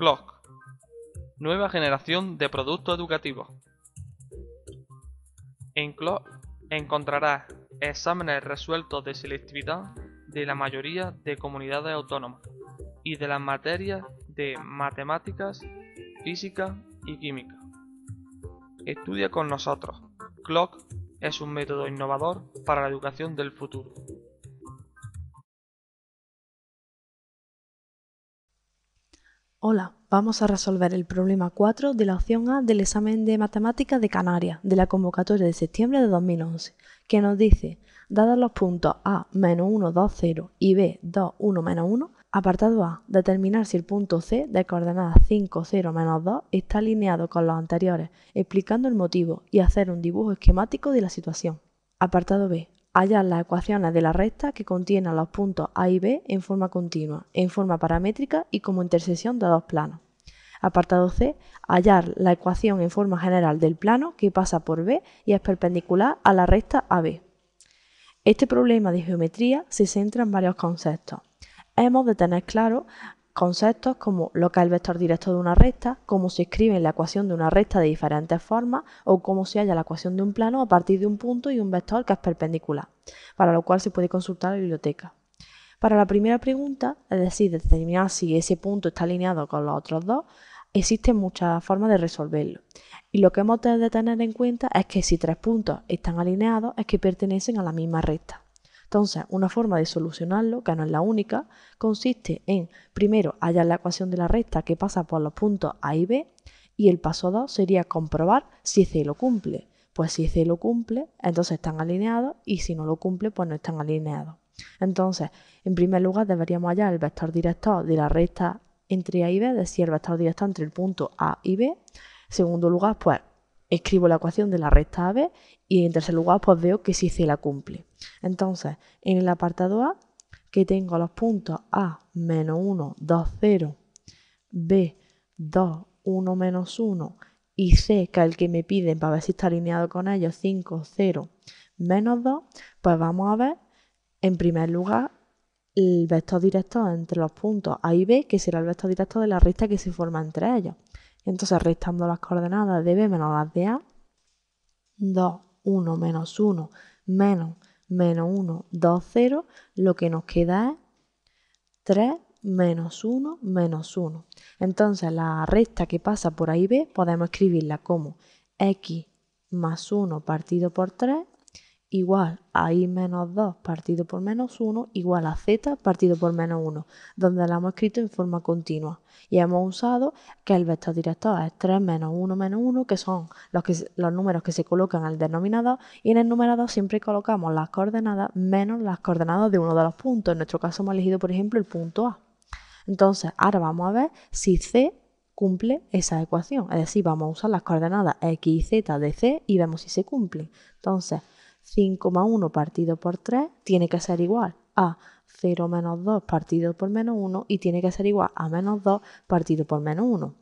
CLOC, nueva generación de productos educativos. En CLOC encontrarás exámenes resueltos de selectividad de la mayoría de comunidades autónomas y de las materias de matemáticas, física y química. Estudia con nosotros. CLOC es un método innovador para la educación del futuro. Hola, vamos a resolver el problema 4 de la opción A del examen de matemáticas de Canarias de la convocatoria de septiembre de 2011, que nos dice, dados los puntos A, -1, 2, 0 y B, 2, 1, -1, apartado A, determinar si el punto C de coordenadas 5, 0, -2 está alineado con los anteriores, explicando el motivo y hacer un dibujo esquemático de la situación. Apartado B, hallar las ecuaciones de la recta que contienen los puntos A y B en forma continua, en forma paramétrica y como intersección de dos planos. Apartado C, hallar la ecuación en forma general del plano que pasa por B y es perpendicular a la recta AB. Este problema de geometría se centra en varios conceptos. Hemos de tener claro conceptos como lo que es el vector directo de una recta, cómo se escribe la ecuación de una recta de diferentes formas o cómo se halla la ecuación de un plano a partir de un punto y un vector que es perpendicular, para lo cual se puede consultar la biblioteca. Para la primera pregunta, es decir, determinar si ese punto está alineado con los otros dos, existen muchas formas de resolverlo. Y lo que hemos de tener en cuenta es que si tres puntos están alineados es que pertenecen a la misma recta. Entonces, una forma de solucionarlo, que no es la única, consiste en, primero, hallar la ecuación de la recta que pasa por los puntos A y B, y el paso 2 sería comprobar si C lo cumple. Pues si C lo cumple, entonces están alineados, y si no lo cumple, pues no están alineados. Entonces, en primer lugar, deberíamos hallar el vector director de la recta entre A y B, es decir, el vector director entre el punto A y B. En segundo lugar, pues escribo la ecuación de la recta AB y en tercer lugar, pues veo que sí C la cumple. Entonces, en el apartado A, que tengo los puntos A, -1, 2, 0, B, 2, 1, -1 y C, que es el que me piden para ver si está alineado con ellos, 5, 0, -2, pues vamos a ver, en primer lugar, el vector director entre los puntos A y B, que será el vector director de la recta que se forma entre ellos. Entonces, restando las coordenadas de B menos las de A, 2, 1, -1, menos -1, 2, 0, lo que nos queda es 3, -1, -1. Entonces, la recta que pasa por A y B podemos escribirla como x más 1 partido por 3 igual a y menos 2 partido por menos 1 igual a z partido por menos 1, donde la hemos escrito en forma continua. Y hemos usado que el vector director es 3 menos 1, que son los números que se colocan en el denominador, y en el numerador siempre colocamos las coordenadas menos las coordenadas de uno de los puntos. En nuestro caso hemos elegido, por ejemplo, el punto A. Entonces, ahora vamos a ver si C cumple esa ecuación. Es decir, vamos a usar las coordenadas x y z de C y vemos si se cumple. Entonces, 5 más 1 partido por 3 tiene que ser igual a 0 menos 2 partido por menos 1 y tiene que ser igual a menos 2 partido por menos 1.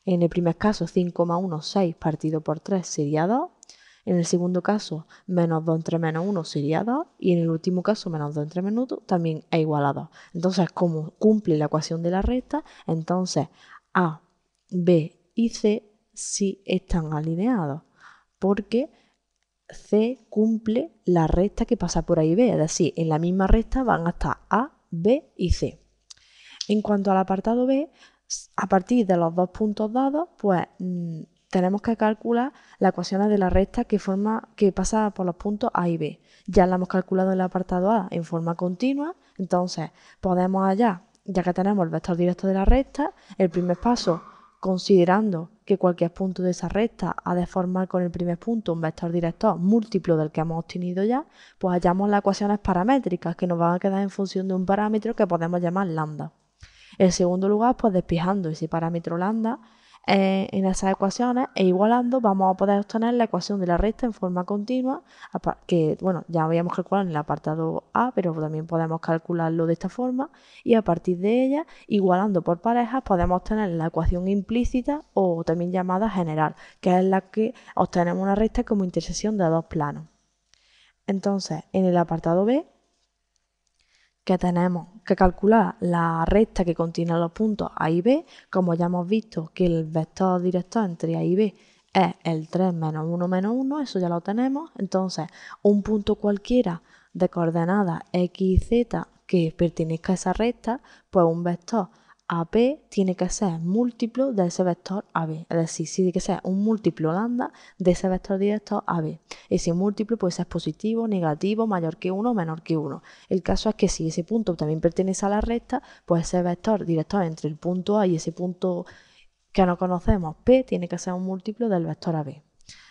En el primer caso, 5 más 1, 6 partido por 3 sería 2. En el segundo caso, menos 2 entre menos 1 sería 2. Y en el último caso, menos 2 entre menos 1 también es igual a 2. Entonces, como cumple la ecuación de la recta, entonces A, B y C sí están alineados, porque C cumple la recta que pasa por A y B, es decir, en la misma recta van a estar A, B y C. En cuanto al apartado B, a partir de los dos puntos dados, pues tenemos que calcular las ecuaciones de la recta que pasa por los puntos A y B. Ya la hemos calculado en el apartado A en forma continua, entonces podemos hallar, ya que tenemos el vector directo de la recta, el primer paso, considerando que cualquier punto de esa recta ha de formar con el primer punto un vector director múltiplo del que hemos obtenido ya, pues hallamos las ecuaciones paramétricas que nos van a quedar en función de un parámetro que podemos llamar lambda. En segundo lugar, pues despejando ese parámetro lambda en esas ecuaciones e igualando, vamos a poder obtener la ecuación de la recta en forma continua, que bueno, ya habíamos calculado en el apartado A, pero también podemos calcularlo de esta forma, y a partir de ella, igualando por parejas, podemos obtener la ecuación implícita o también llamada general, que es la que obtenemos una recta como intersección de dos planos. Entonces, en el apartado B, que tenemos que calcular la recta que contiene los puntos A y B. Como ya hemos visto que el vector director entre A y B es el 3 menos 1 menos 1, eso ya lo tenemos. Entonces, un punto cualquiera de coordenadas x y z que pertenezca a esa recta, pues un vector AP tiene que ser múltiplo de ese vector AB, es decir, tiene que ser un múltiplo lambda de ese vector director AB. Ese múltiplo puede ser positivo, negativo, mayor que 1 o menor que 1. El caso es que si ese punto también pertenece a la recta, pues ese vector director entre el punto A y ese punto que no conocemos, P, tiene que ser un múltiplo del vector AB.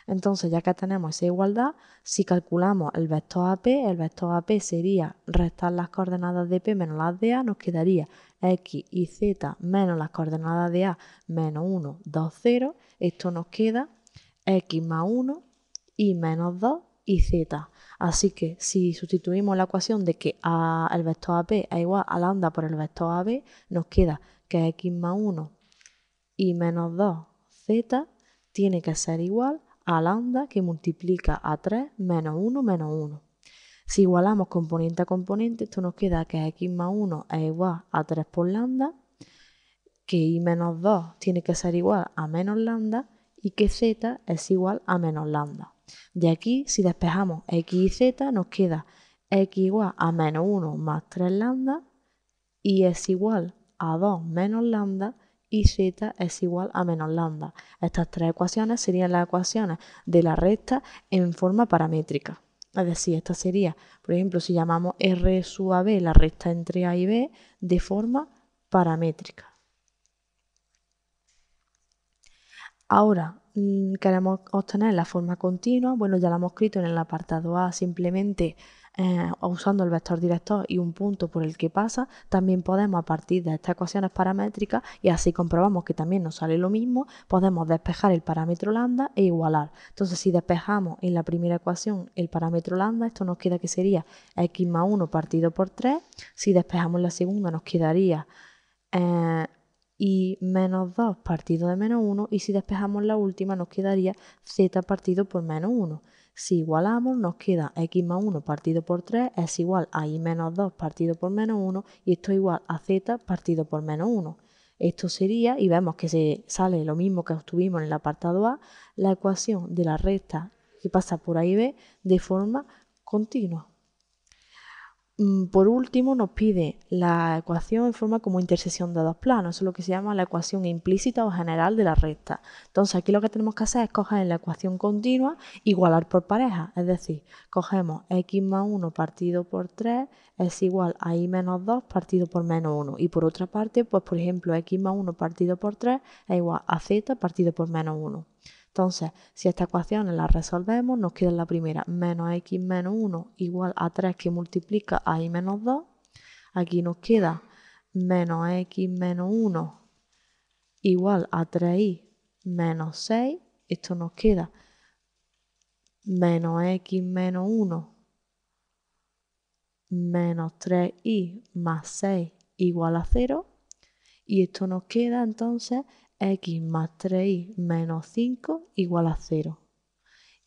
Entonces, ya que tenemos esa igualdad, si calculamos el vector AP sería restar las coordenadas de P menos las de A, nos quedaría X y Z menos las coordenadas de A menos 1, 2, 0. Esto nos queda X más 1 y menos 2 y Z. Así que si sustituimos la ecuación de que el vector AP es igual a lambda por el vector AB, nos queda que X más 1 y menos 2 Z tiene que ser igual a lambda que multiplica a 3 menos 1 menos 1. Si igualamos componente a componente, esto nos queda que x más 1 es igual a 3 por lambda, que y menos 2 tiene que ser igual a menos lambda y que z es igual a menos lambda. De aquí, si despejamos x y z, nos queda x igual a menos 1 más 3 lambda y es igual a 2 menos lambda y z es igual a menos lambda. Estas tres ecuaciones serían las ecuaciones de la recta en forma paramétrica. Es decir, esta sería, por ejemplo, si llamamos R sub AB la recta entre A y B de forma paramétrica. Ahora queremos obtener la forma continua. Bueno, ya la hemos escrito en el apartado A, simplemente usando el vector director y un punto por el que pasa. También podemos, a partir de estas ecuaciones paramétricas, y así comprobamos que también nos sale lo mismo, podemos despejar el parámetro lambda e igualar. Entonces, si despejamos en la primera ecuación el parámetro lambda, esto nos queda que sería x más 1 partido por 3. Si despejamos la segunda, nos quedaría y menos 2 partido de menos 1, y si despejamos la última nos quedaría z partido por menos 1. Si igualamos nos queda x más 1 partido por 3 es igual a y menos 2 partido por menos 1, y esto es igual a z partido por menos 1. Esto sería, y vemos que se sale lo mismo que obtuvimos en el apartado A, la ecuación de la recta que pasa por A y B de forma continua. Por último, nos pide la ecuación en forma como intersección de dos planos. Eso es lo que se llama la ecuación implícita o general de la recta. Entonces, aquí lo que tenemos que hacer es coger en la ecuación continua, igualar por pareja. Es decir, cogemos x más 1 partido por 3 es igual a y menos 2 partido por menos 1. Y por otra parte, pues por ejemplo, x más 1 partido por 3 es igual a z partido por menos 1. Entonces, si estas ecuaciones las resolvemos, nos queda la primera, menos x menos 1 igual a 3 que multiplica a y menos 2. Aquí nos queda menos x menos 1 igual a 3y menos 6. Esto nos queda menos x menos 1 menos 3y más 6 igual a 0. Y esto nos queda entonces x más 3y menos 5 igual a 0.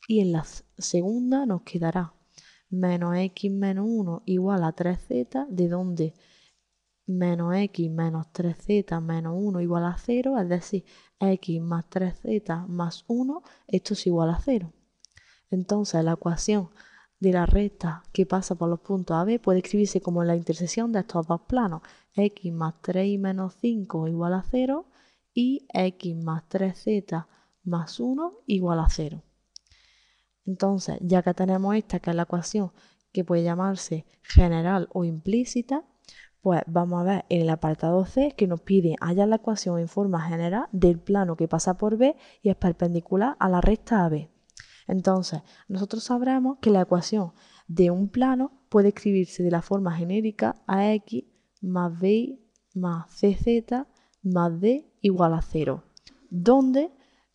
Y en la segunda nos quedará menos x menos 1 igual a 3z, de donde menos x menos 3z menos 1 igual a 0, es decir, x más 3z más 1, esto es igual a 0. Entonces la ecuación de la recta que pasa por los puntos A, B puede escribirse como la intersección de estos dos planos, x más 3y menos 5 igual a 0 y x más 3z más 1 igual a 0. Entonces, ya que tenemos esta, que es la ecuación que puede llamarse general o implícita, pues vamos a ver en el apartado C que nos pide hallar la ecuación en forma general del plano que pasa por B y es perpendicular a la recta AB. Entonces, nosotros sabremos que la ecuación de un plano puede escribirse de la forma genérica ax más by más cz más d igual a 0, donde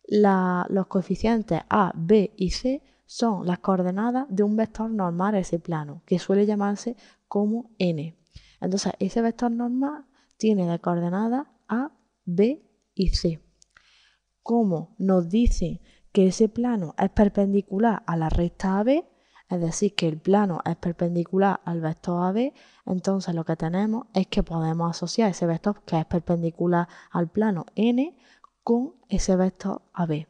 los coeficientes a, b y c son las coordenadas de un vector normal a ese plano, que suele llamarse como n. Entonces, ese vector normal tiene de coordenadas a, b y c. Como nos dice que ese plano es perpendicular a la recta AB, es decir, que el plano es perpendicular al vector AB, entonces lo que tenemos es que podemos asociar ese vector que es perpendicular al plano n con ese vector AB.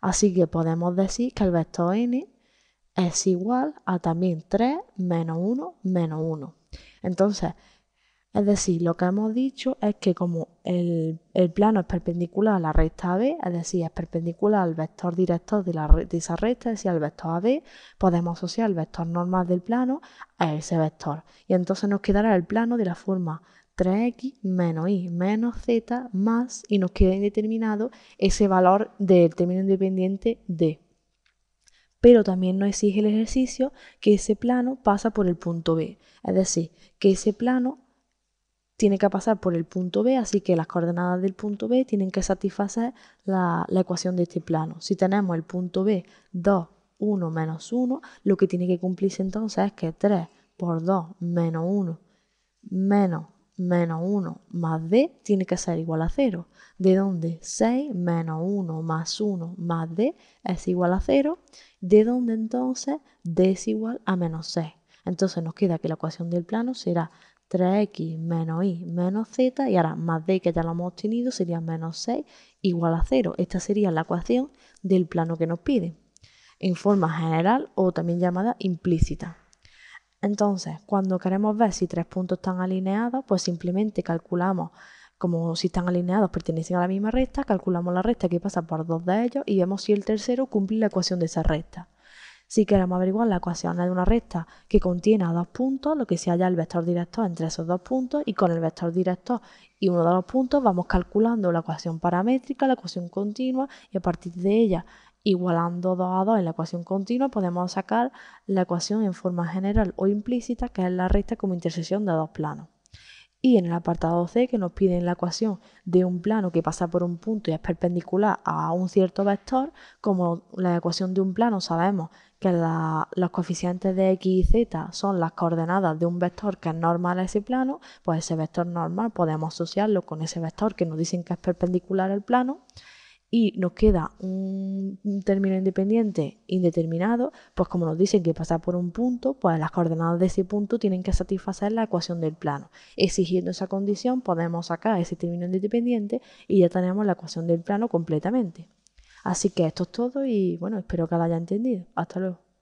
Así que podemos decir que el vector n es igual a también 3 menos 1 menos 1. Entonces, es decir, lo que hemos dicho es que como el plano es perpendicular a la recta AB, es decir, es perpendicular al vector director de esa recta, es decir, al vector AB, podemos asociar el vector normal del plano a ese vector. Y entonces nos quedará el plano de la forma 3x menos y menos z más, y nos queda indeterminado ese valor del término independiente d. Pero también nos exige el ejercicio que ese plano pasa por el punto B, es decir, que ese plano tiene que pasar por el punto B, así que las coordenadas del punto B tienen que satisfacer la ecuación de este plano. Si tenemos el punto B 2, 1 menos 1, lo que tiene que cumplirse entonces es que 3 por 2 menos 1 menos 1 más D tiene que ser igual a 0, de donde 6 menos 1 más 1 más D es igual a 0, de donde entonces D es igual a menos 6. Entonces nos queda que la ecuación del plano será 3x menos y menos z, y ahora más d, que ya lo hemos obtenido, sería menos 6 igual a 0. Esta sería la ecuación del plano que nos pide, en forma general o también llamada implícita. Entonces, cuando queremos ver si tres puntos están alineados, pues simplemente calculamos, como si están alineados, pertenecen a la misma recta, calculamos la recta que pasa por dos de ellos y vemos si el tercero cumple la ecuación de esa recta. Si queremos averiguar la ecuación de una recta que contiene a dos puntos, lo que se halla el vector director entre esos dos puntos, y con el vector director y uno de los puntos vamos calculando la ecuación paramétrica, la ecuación continua, y a partir de ella, igualando 2 a 2 en la ecuación continua, podemos sacar la ecuación en forma general o implícita, que es la recta como intersección de dos planos. Y en el apartado C, que nos piden la ecuación de un plano que pasa por un punto y es perpendicular a un cierto vector, como la ecuación de un plano sabemos que los coeficientes de x y z son las coordenadas de un vector que es normal a ese plano, pues ese vector normal podemos asociarlo con ese vector que nos dicen que es perpendicular al plano, y nos queda un término independiente indeterminado, pues como nos dicen que pasa por un punto, pues las coordenadas de ese punto tienen que satisfacer la ecuación del plano. Exigiendo esa condición podemos sacar ese término independiente y ya tenemos la ecuación del plano completamente. Así que esto es todo y bueno, espero que lo haya entendido. Hasta luego.